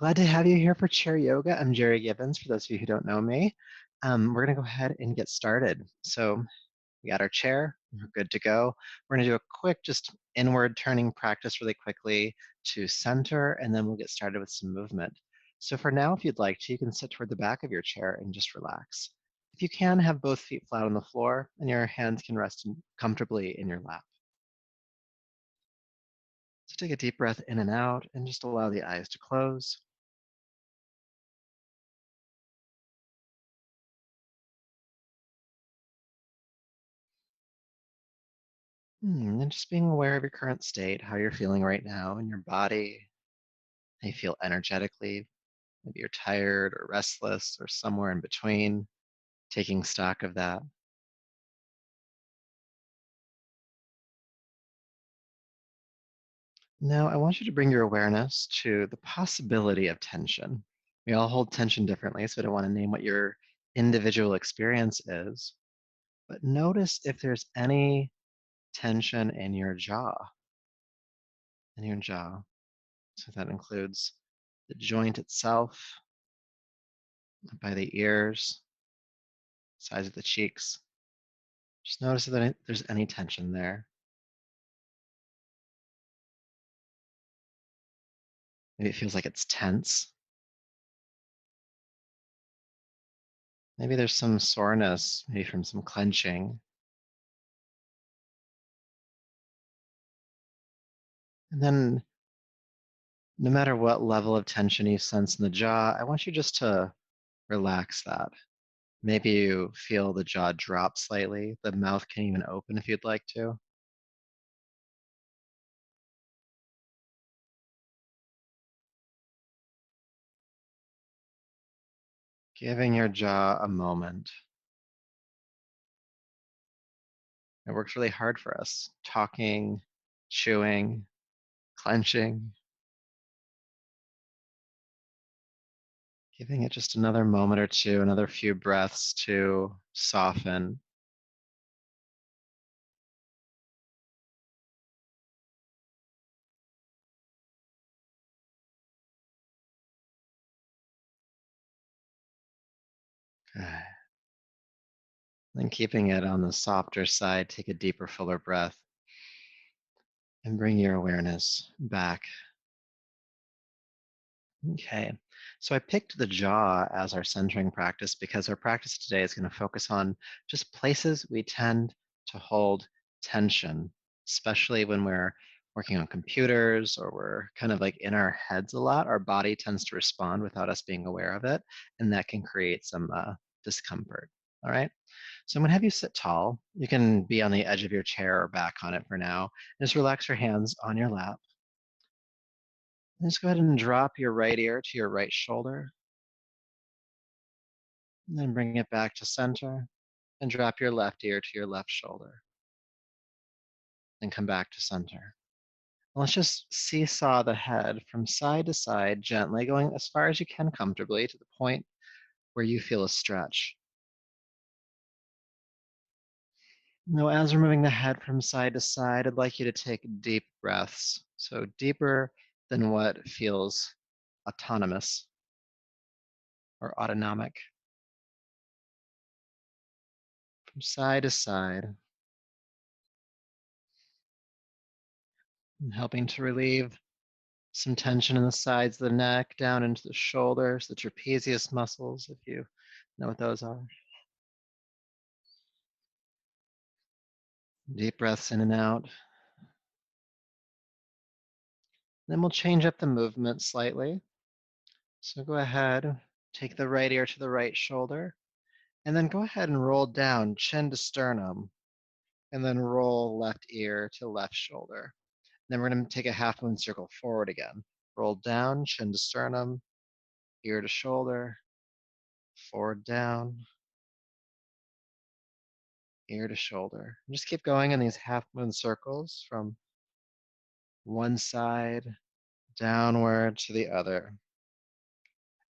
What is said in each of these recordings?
Glad to have you here for chair yoga. I'm Jerry Gibbons, for those of you who don't know me. We're going to go ahead and get started. So we got our chair, we're good to go. We're going to do a quick, just inward turning practice really quickly to center, and then we'll get started with some movement. So for now, if you'd like to, you can sit toward the back of your chair and just relax. If you can, have both feet flat on the floor, and your hands can rest comfortably in your lap. So take a deep breath in and out, and just allow the eyes to close. And just being aware of your current state, how you're feeling right now in your body, how you feel energetically. Maybe you're tired or restless or somewhere in between, taking stock of that. Now, I want you to bring your awareness to the possibility of tension. We all hold tension differently, so I don't want to name what your individual experience is, but notice if there's any tension in your jaw, in your jaw. So that includes the joint itself, by the ears, sides of the cheeks. Just notice if there's any tension there. Maybe it feels like it's tense. Maybe there's some soreness, maybe from some clenching. And then, no matter what level of tension you sense in the jaw, I want you just to relax that. Maybe you feel the jaw drop slightly. The mouth can even open if you'd like to. Giving your jaw a moment. It works really hard for us. Talking, chewing, clenching. Giving it just another moment or two, another few breaths to soften. Good. Then keeping it on the softer side, take a deeper, fuller breath and bring your awareness back. Okay, so I picked the jaw as our centering practice because our practice today is going to focus on just places we tend to hold tension, especially when we're working on computers or we're kind of like in our heads a lot. Our body tends to respond without us being aware of it, and that can create some discomfort. All right, so I'm going to have you sit tall. You can be on the edge of your chair or back on it for now. And just relax your hands on your lap. And just go ahead and drop your right ear to your right shoulder. And then bring it back to center. And drop your left ear to your left shoulder. And come back to center. And let's just seesaw the head from side to side, gently going as far as you can comfortably to the point where you feel a stretch. Now, as we're moving the head from side to side, I'd like you to take deep breaths. So deeper than what feels autonomous or autonomic. From side to side, and helping to relieve some tension in the sides of the neck, down into the shoulders, the trapezius muscles, if you know what those are. Deep breaths in and out. Then we'll change up the movement slightly. So go ahead, take the right ear to the right shoulder, and then go ahead and roll down, chin to sternum, and then roll left ear to left shoulder. Then we're going to take a half moon circle forward again. Roll down, chin to sternum, ear to shoulder, forward down, ear to shoulder. And just keep going in these half moon circles from one side downward to the other.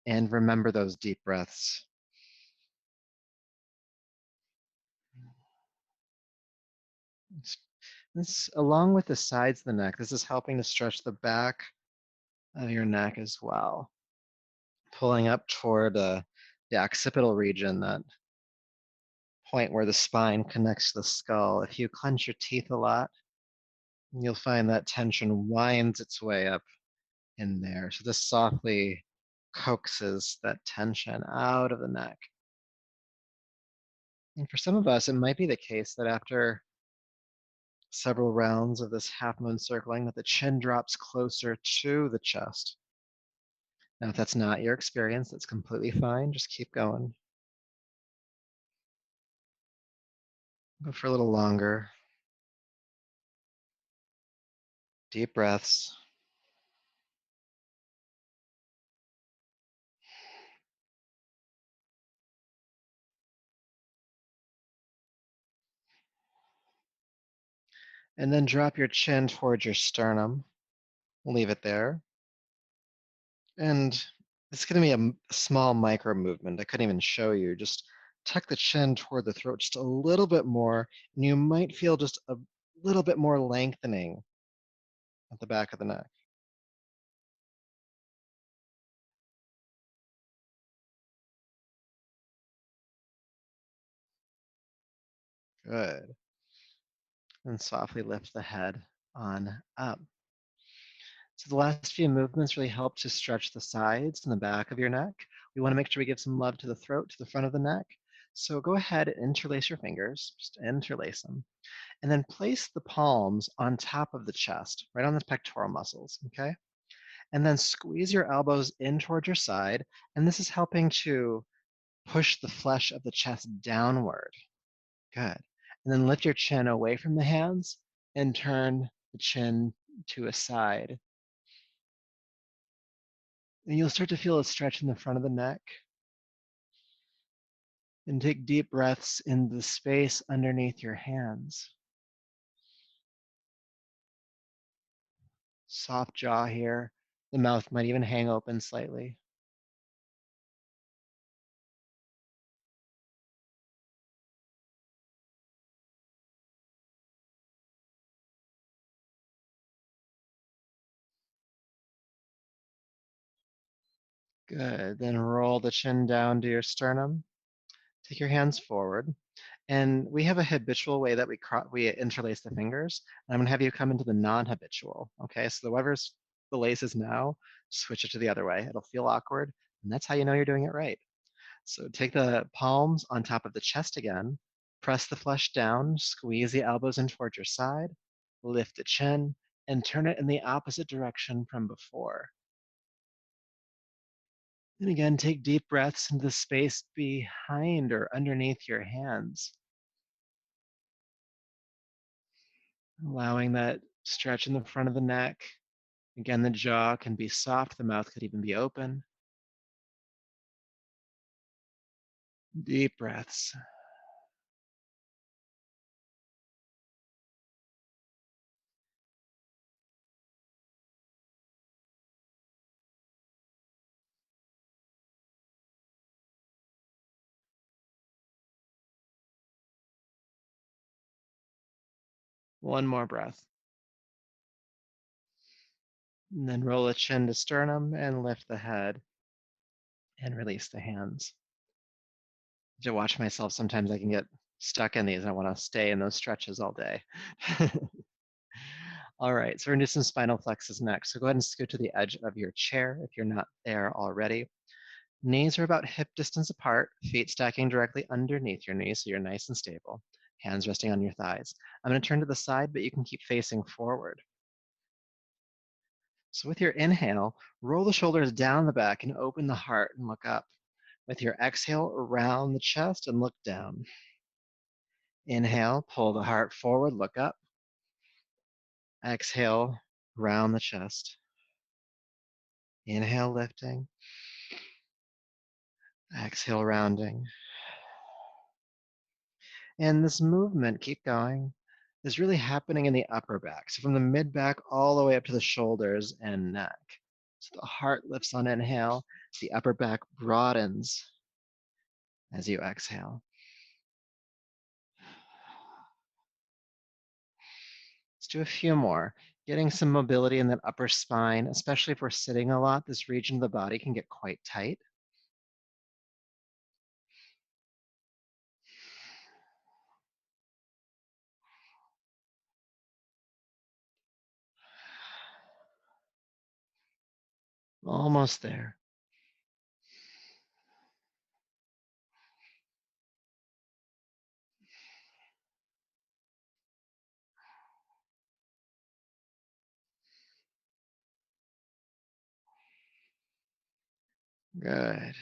And remember those deep breaths. This, along with the sides of the neck, this is helping to stretch the back of your neck as well. pulling up toward the occipital region, that point where the spine connects to the skull. If you clench your teeth a lot, you'll find that tension winds its way up in there. So this softly coaxes that tension out of the neck. And for some of us, it might be the case that after several rounds of this half moon circling, that the chin drops closer to the chest. Now, if that's not your experience, that's completely fine. Just keep going. Go for a little longer. Deep breaths. And then drop your chin towards your sternum. Leave it there. And it's going to be a small micro movement. I couldn't even show you. Just tuck the chin toward the throat just a little bit more, and you might feel just a little bit more lengthening at the back of the neck. Good. And softly lift the head on up. So the last few movements really help to stretch the sides and the back of your neck. We want to make sure we give some love to the throat, to the front of the neck. So go ahead and interlace your fingers, just interlace them, and then place the palms on top of the chest, right on the pectoral muscles, okay? And then squeeze your elbows in towards your side, and this is helping to push the flesh of the chest downward. Good. And then lift your chin away from the hands and turn the chin to a side. And you'll start to feel a stretch in the front of the neck. And take deep breaths in the space underneath your hands. Soft jaw here. The mouth might even hang open slightly. Good. Then roll the chin down to your sternum. Take your hands forward. And we have a habitual way that we interlace the fingers. And I'm going to have you come into the non-habitual. Okay, so whoever's the lace is now, switch it to the other way. It'll feel awkward, and that's how you know you're doing it right. So take the palms on top of the chest again, press the flesh down, squeeze the elbows in towards your side, lift the chin, and turn it in the opposite direction from before. And again, take deep breaths into the space behind or underneath your hands, allowing that stretch in the front of the neck. Again, the jaw can be soft, the mouth could even be open. Deep breaths. One more breath. And then roll the chin to sternum and lift the head and release the hands. To watch myself, sometimes I can get stuck in these and I want to stay in those stretches all day. All right, so we're gonna do some spinal flexes next. So go ahead and scoot to the edge of your chair if you're not there already. Knees are about hip distance apart, feet stacking directly underneath your knees so you're nice and stable. Hands resting on your thighs. I'm gonna turn to the side, but you can keep facing forward. So with your inhale, roll the shoulders down the back and open the heart and look up. With your exhale, round the chest and look down. Inhale, pull the heart forward, look up. Exhale, round the chest. Inhale, lifting. Exhale, rounding. And this movement, keep going, is really happening in the upper back. So from the mid back all the way up to the shoulders and neck. So the heart lifts on inhale, the upper back broadens as you exhale. Let's do a few more. Getting some mobility in that upper spine, especially if we're sitting a lot, this region of the body can get quite tight. Almost there. Good.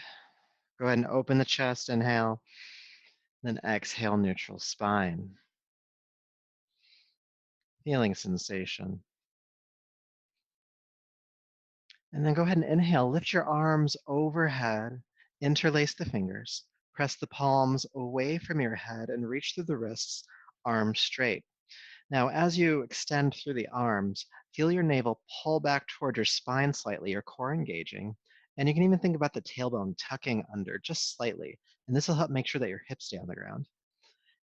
Go ahead and open the chest, inhale, then exhale, neutral spine. Feeling sensation. And then go ahead and inhale, lift your arms overhead, interlace the fingers, press the palms away from your head and reach through the wrists, arms straight. Now, as you extend through the arms, feel your navel pull back toward your spine slightly, your core engaging. And you can even think about the tailbone tucking under just slightly. And this will help make sure that your hips stay on the ground.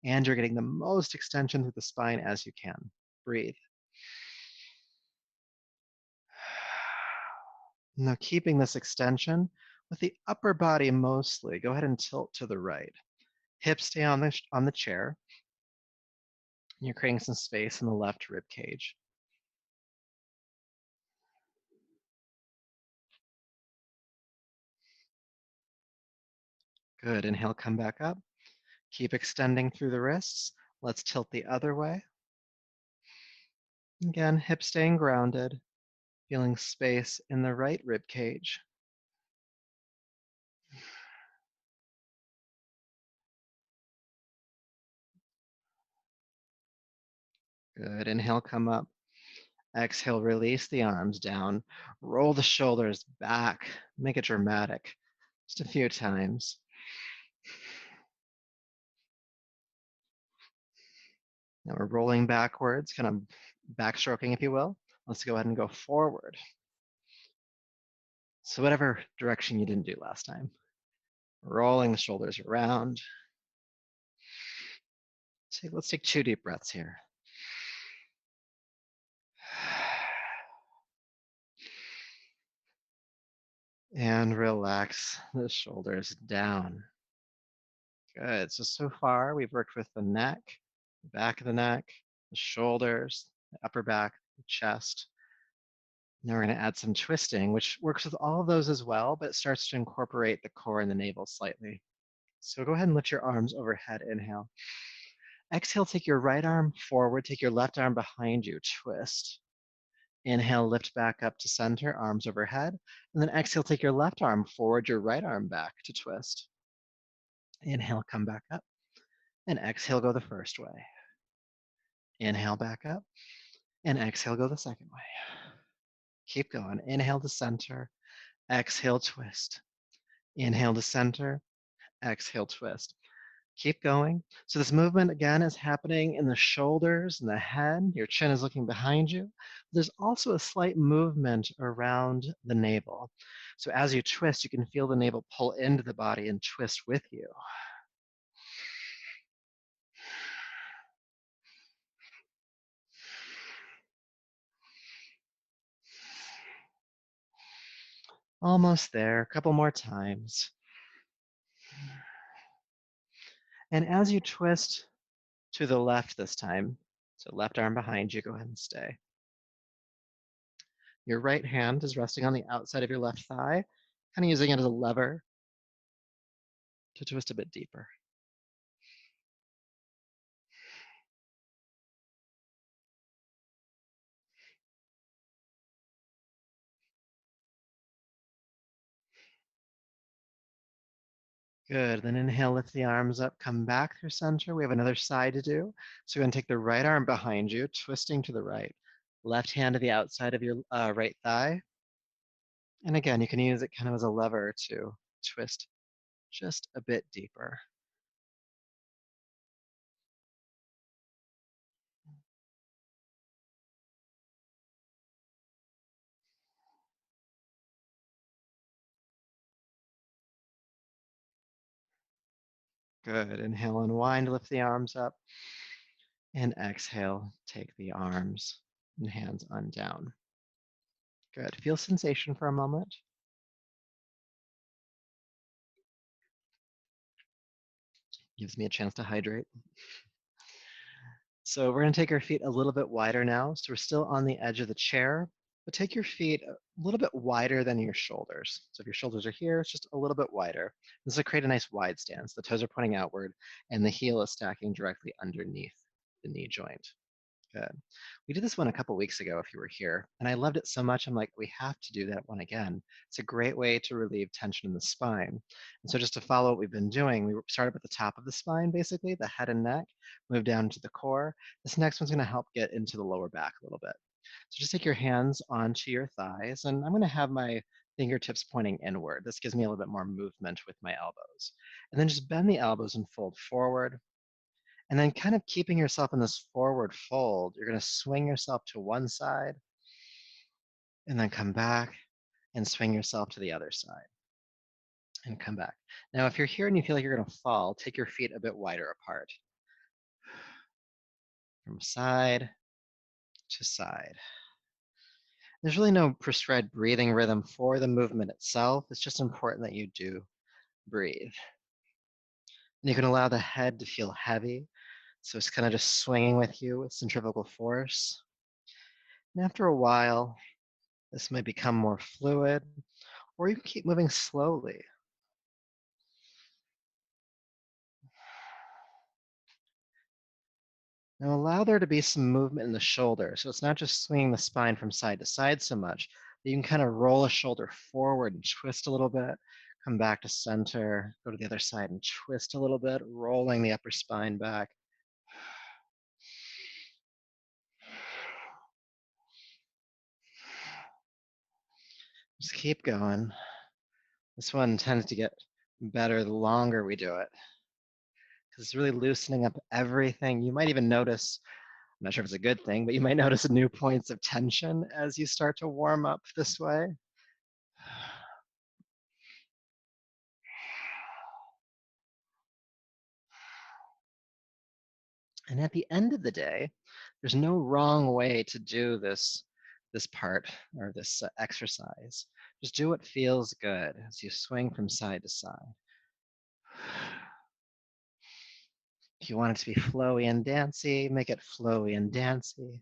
And you're getting the most extension through the spine as you can. Breathe. Now, keeping this extension with the upper body mostly, go ahead and tilt to the right. Hips stay on the chair. You're creating some space in the left rib cage. Good. Inhale, come back up. Keep extending through the wrists. Let's tilt the other way. Again, hips staying grounded, feeling space in the right rib cage. Good. Inhale, come up. Exhale, release the arms down. Roll the shoulders back. Make it dramatic. Just a few times. Now we're rolling backwards, kind of backstroking, if you will. Let's go ahead and go forward. So whatever direction you didn't do last time. Rolling the shoulders around. Let's take 2 deep breaths here. And relax the shoulders down. Good. So far we've worked with the neck, the back of the neck, the shoulders, the upper back, the chest. Now we're going to add some twisting, which works with all of those as well, but it starts to incorporate the core and the navel slightly. So go ahead and lift your arms overhead. Inhale. Exhale, take your right arm forward, take your left arm behind you, twist. Inhale, lift back up to center, arms overhead. And then exhale, take your left arm forward, your right arm back to twist. Inhale, come back up. And exhale, go the first way. Inhale, back up. And exhale, go the second way. Keep going. Inhale to center. Exhale, twist. Inhale to center. Exhale, twist. Keep going. So this movement again is happening in the shoulders and the head. Your chin is looking behind you. There's also a slight movement around the navel. So as you twist, you can feel the navel pull into the body and twist with you. Almost there. A couple more times. And as you twist to the left this time, so left arm behind you, go ahead and stay. Your right hand is resting on the outside of your left thigh, kind of using it as a lever to twist a bit deeper. Good. Then inhale, lift the arms up, come back through center. We have another side to do. So we're going to take the right arm behind you, twisting to the right. Left hand to the outside of your right thigh. And again, you can use it kind of as a lever to twist just a bit deeper. Good. Inhale, unwind, lift the arms up. And exhale, take the arms and hands on down. Good. Feel sensation for a moment. Gives me a chance to hydrate. So we're going to take our feet a little bit wider now. So we're still on the edge of the chair, but take your feet little bit wider than your shoulders. So if your shoulders are here, it's just a little bit wider. This will create a nice wide stance. The toes are pointing outward and the heel is stacking directly underneath the knee joint. Good. We did this one a couple weeks ago if you were here, and I loved it so much. I'm like, we have to do that one again. It's a great way to relieve tension in the spine. And so just to follow what we've been doing, we started at the top of the spine, basically, the head and neck, move down to the core. This next one's going to help get into the lower back a little bit. So just take your hands onto your thighs, and I'm going to have my fingertips pointing inward. This gives me a little bit more movement with my elbows. And then just bend the elbows and fold forward. And then kind of keeping yourself in this forward fold, you're going to swing yourself to one side and then come back and swing yourself to the other side and come back. Now, if you're here and you feel like you're going to fall, take your feet a bit wider apart from side to side. There's really no prescribed breathing rhythm for the movement itself. It's just important that you do breathe. And you can allow the head to feel heavy. So it's kind of just swinging with you with centrifugal force. And after a while, this might become more fluid, or you can keep moving slowly. Now allow there to be some movement in the shoulder. So it's not just swinging the spine from side to side so much, but you can kind of roll a shoulder forward and twist a little bit, come back to center, go to the other side and twist a little bit, rolling the upper spine back. Just keep going. This one tends to get better the longer we do it, because it's really loosening up everything. You might even notice, I'm not sure if it's a good thing, but you might notice new points of tension as you start to warm up this way. And at the end of the day, there's no wrong way to do this part or this exercise. Just do what feels good as you swing from side to side. If you want it to be flowy and dancy, make it flowy and dancy.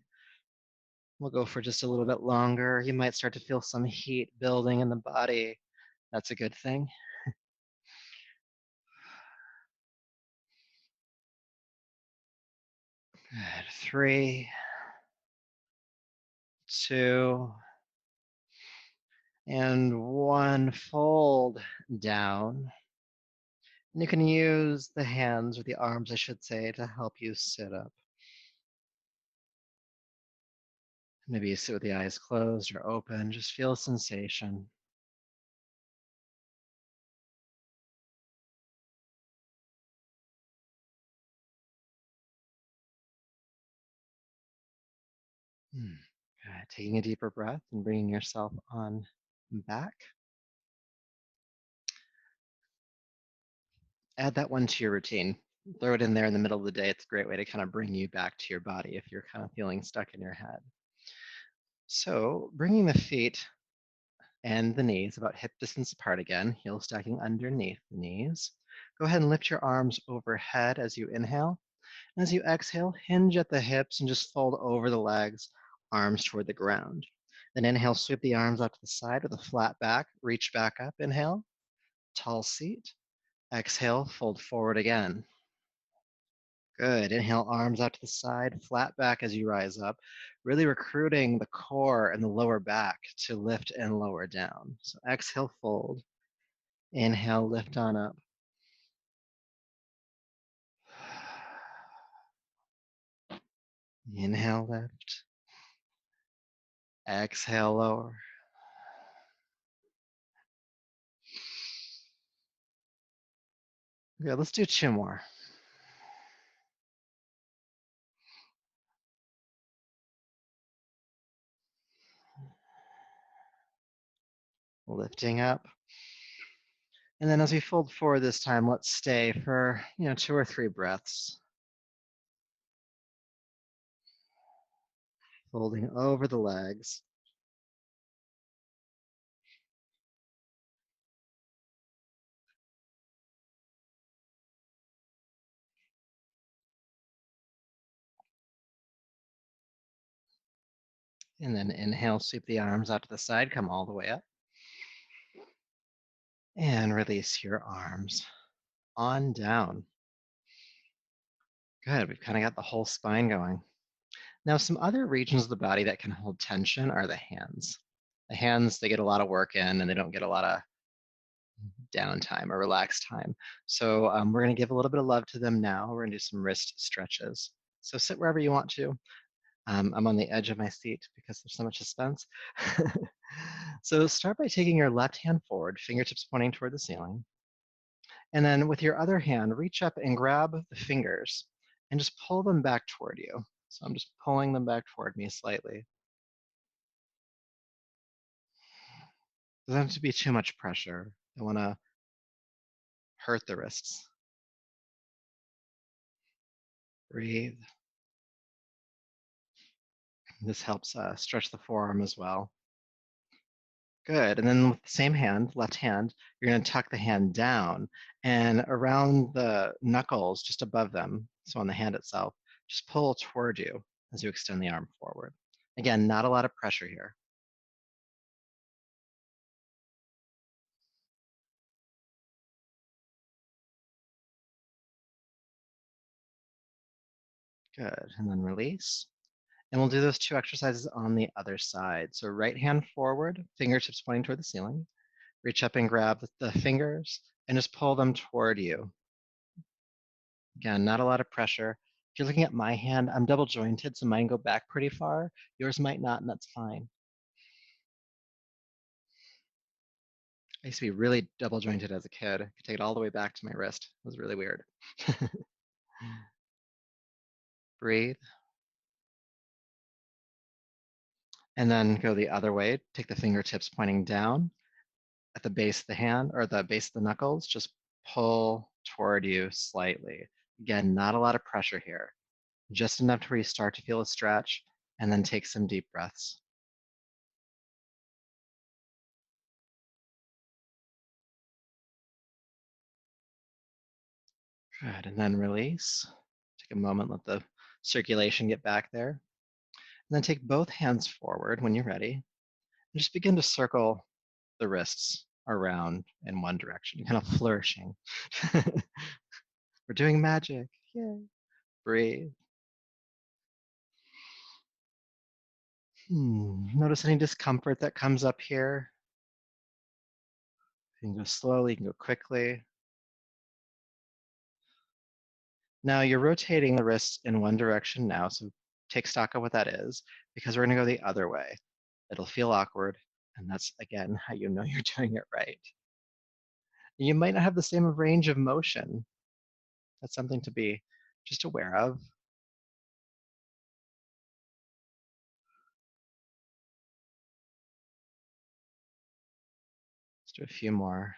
We'll go for just a little bit longer. You might start to feel some heat building in the body. That's a good thing. Good. 3, 2, and 1. Fold down. And you can use the hands or the arms, I should say, to help you sit up. Maybe you sit with the eyes closed or open. Just feel sensation. Good. Taking a deeper breath and bringing yourself on back. Add that one to your routine. Throw it in there in the middle of the day. It's a great way to kind of bring you back to your body if you're kind of feeling stuck in your head. So bringing the feet and the knees about hip distance apart again, heels stacking underneath the knees. Go ahead and lift your arms overhead as you inhale. And as you exhale, hinge at the hips and just fold over the legs, arms toward the ground. Then inhale, sweep the arms out to the side with a flat back, reach back up, inhale, tall seat. Exhale, fold forward again. Good. Inhale, arms out to the side, flat back as you rise up, really recruiting the core and the lower back to lift and lower down. So exhale, fold. Inhale, lift on up. Inhale, lift. Exhale, lower. Good. Let's do 2 more. Lifting up. And then as we fold forward this time, let's stay for, 2 or 3 breaths. Folding over the legs. And then inhale, sweep the arms out to the side, come all the way up. And release your arms on down. Good, we've kind of got the whole spine going. Now, some other regions of the body that can hold tension are the hands. The hands, they get a lot of work in and they don't get a lot of downtime or relaxed time. So we're going to give a little bit of love to them now. We're going to do some wrist stretches. So sit wherever you want to. I'm on the edge of my seat because there's so much suspense. So start by taking your left hand forward, fingertips pointing toward the ceiling. And then with your other hand, reach up and grab the fingers and just pull them back toward you. So I'm just pulling them back toward me slightly. Doesn't have to be too much pressure. I want to hurt the wrists. Breathe. This helps stretch the forearm as well. Good. And then with the same hand, left hand, you're going to tuck the hand down and around the knuckles, just above them, so on the hand itself, just pull toward you as you extend the arm forward. Again, not a lot of pressure here. Good. And then release. And we'll do those two exercises on the other side. So right hand forward, fingertips pointing toward the ceiling. Reach up and grab the fingers and just pull them toward you. Again, not a lot of pressure. If you're looking at my hand, I'm double jointed, so mine go back pretty far. Yours might not, and that's fine. I used to be really double jointed as a kid. I could take it all the way back to my wrist. It was really weird. Breathe. And then go the other way. Take the fingertips pointing down at the base of the hand or the base of the knuckles. Just pull toward you slightly. Again, not a lot of pressure here. Just enough to where you start to feel a stretch, and then take some deep breaths. Good, and then release. Take a moment, let the circulation get back there. And then take both hands forward when you're ready, and just begin to circle the wrists around in one direction, kind of flourishing. We're doing magic, yay. Breathe. Notice any discomfort that comes up here. You can go slowly, you can go quickly. Now you're rotating the wrist in one direction now, so take stock of what that is, because we're gonna go the other way. It'll feel awkward, and that's, again, how you know you're doing it right. You might not have the same range of motion. That's something to be just aware of. Let's do a few more.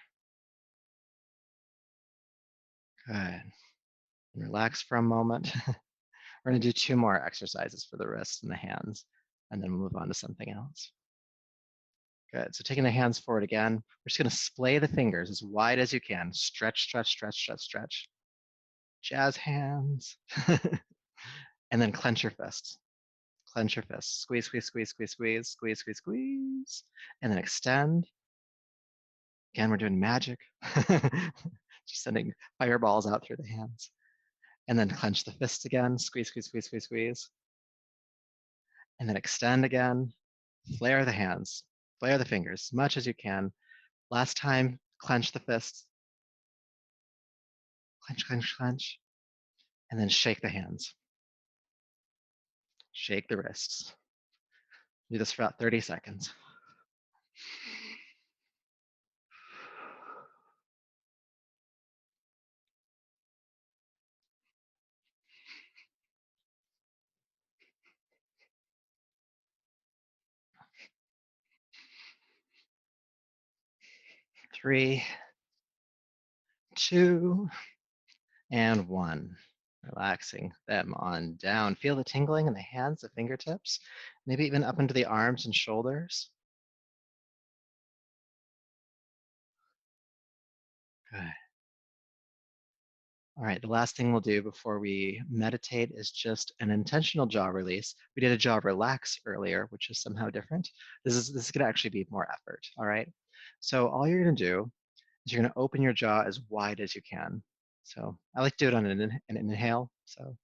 Good. Relax for a moment. We're gonna do two more exercises for the wrists and the hands, and then we'll move on to something else. Good, so taking the hands forward again, we're just gonna splay the fingers as wide as you can. Stretch, stretch, stretch, stretch, stretch. Jazz hands. And then clench your fists. Clench your fists. Squeeze, squeeze, squeeze, squeeze, squeeze, squeeze, squeeze, squeeze. And then extend. Again, we're doing magic. Just sending fireballs out through the hands. And then clench the fists again. Squeeze, squeeze, squeeze, squeeze, squeeze. And then extend again. Flare the hands. Flare the fingers as much as you can. Last time, clench the fists. Clench, clench, clench. And then shake the hands. Shake the wrists. Do this for about 30 seconds. Three, two, and one. Relaxing them on down. Feel the tingling in the hands, the fingertips, maybe even up into the arms and shoulders. Good. All right, the last thing we'll do before we meditate is just an intentional jaw release. We did a jaw relax earlier, which is somehow different. This is going to actually be more effort. All right. So all you're going to do is you're going to open your jaw as wide as you can. So I like to do it on an inhale. So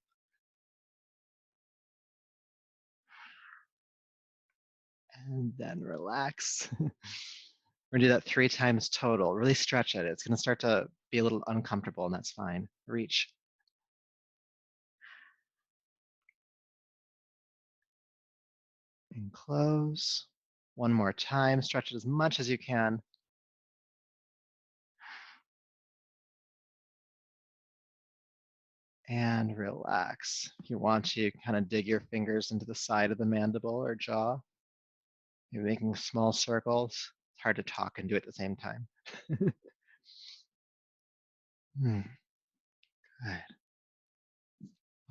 and then relax. We're gonna do that 3 times total. Really stretch it. It's gonna start to be a little uncomfortable, and that's fine. Reach and close. One more time. Stretch it as much as you can. And relax. If you want to, you can kind of dig your fingers into the side of the mandible or jaw. You're making small circles. It's hard to talk and do it at the same time. Hmm, good.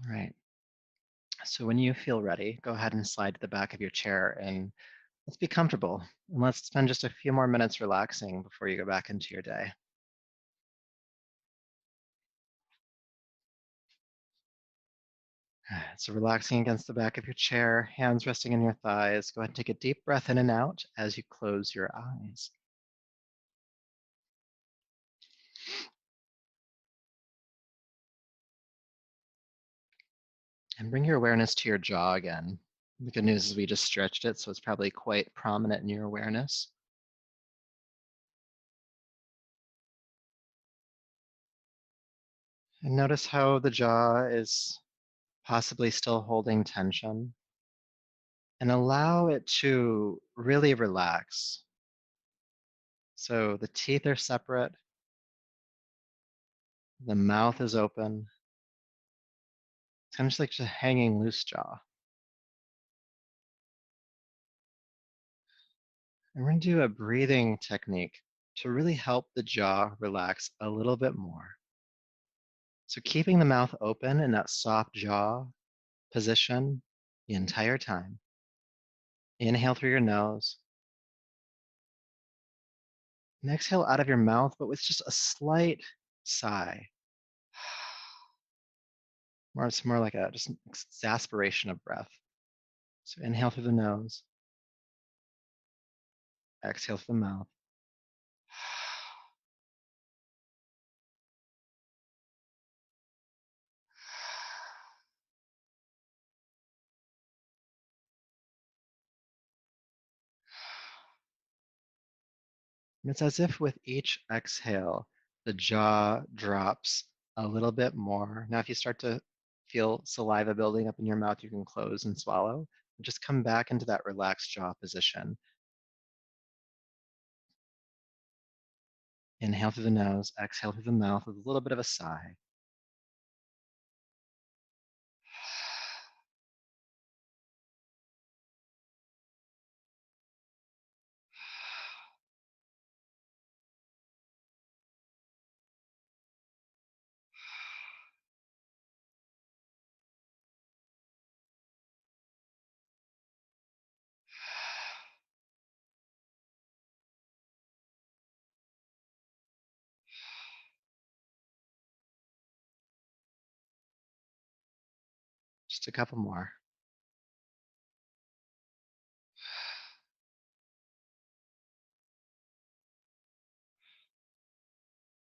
All right. So when you feel ready, go ahead and slide to the back of your chair and let's be comfortable. And let's spend just a few more minutes relaxing before you go back into your day. So relaxing against the back of your chair, hands resting in your thighs. Go ahead and take a deep breath in and out as you close your eyes. And bring your awareness to your jaw again. The good news is we just stretched it, so it's probably quite prominent in your awareness. And notice how the jaw is possibly still holding tension. And allow it to really relax. So the teeth are separate, the mouth is open. It's kind of just like just a hanging loose jaw. And we're going to do a breathing technique to really help the jaw relax a little bit more. So keeping the mouth open in that soft jaw position the entire time. Inhale through your nose and exhale out of your mouth, but with just a slight sigh. It's more like a just an exasperation of breath. So inhale through the nose, exhale through the mouth. And it's as if with each exhale, the jaw drops a little bit more. Now, if you start to feel saliva building up in your mouth, you can close and swallow. Just come back into that relaxed jaw position. Inhale through the nose, exhale through the mouth with a little bit of a sigh. Just a couple more.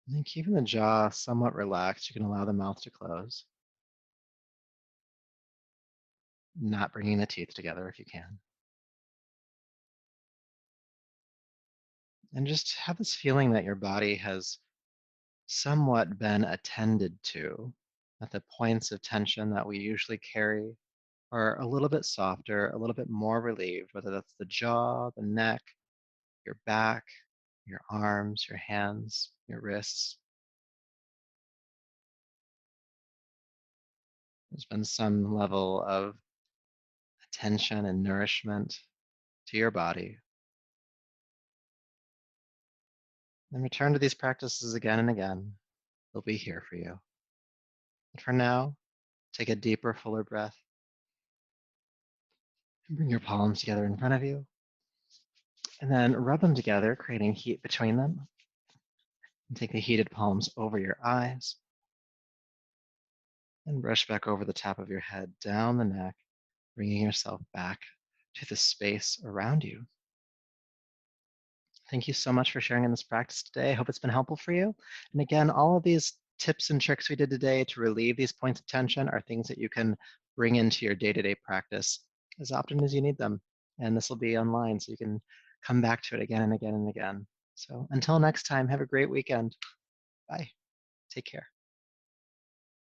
And then keeping the jaw somewhat relaxed, you can allow the mouth to close, not bringing the teeth together if you can. And just have this feeling that your body has somewhat been attended to, that the points of tension that we usually carry are a little bit softer, a little bit more relieved, whether that's the jaw, the neck, your back, your arms, your hands, your wrists. There's been some level of attention and nourishment to your body. And return to these practices again and again. They'll be here for you. But for now, take a deeper, fuller breath and bring your palms together in front of you. And then rub them together, creating heat between them. And take the heated palms over your eyes. And brush back over the top of your head, down the neck, bringing yourself back to the space around you. Thank you so much for sharing in this practice today. I hope it's been helpful for you. And again, all of these tips and tricks we did today to relieve these points of tension are things that you can bring into your day to day practice as often as you need them. And this will be online, so you can come back to it again and again and again. So until next time, have a great weekend. Bye. Take care.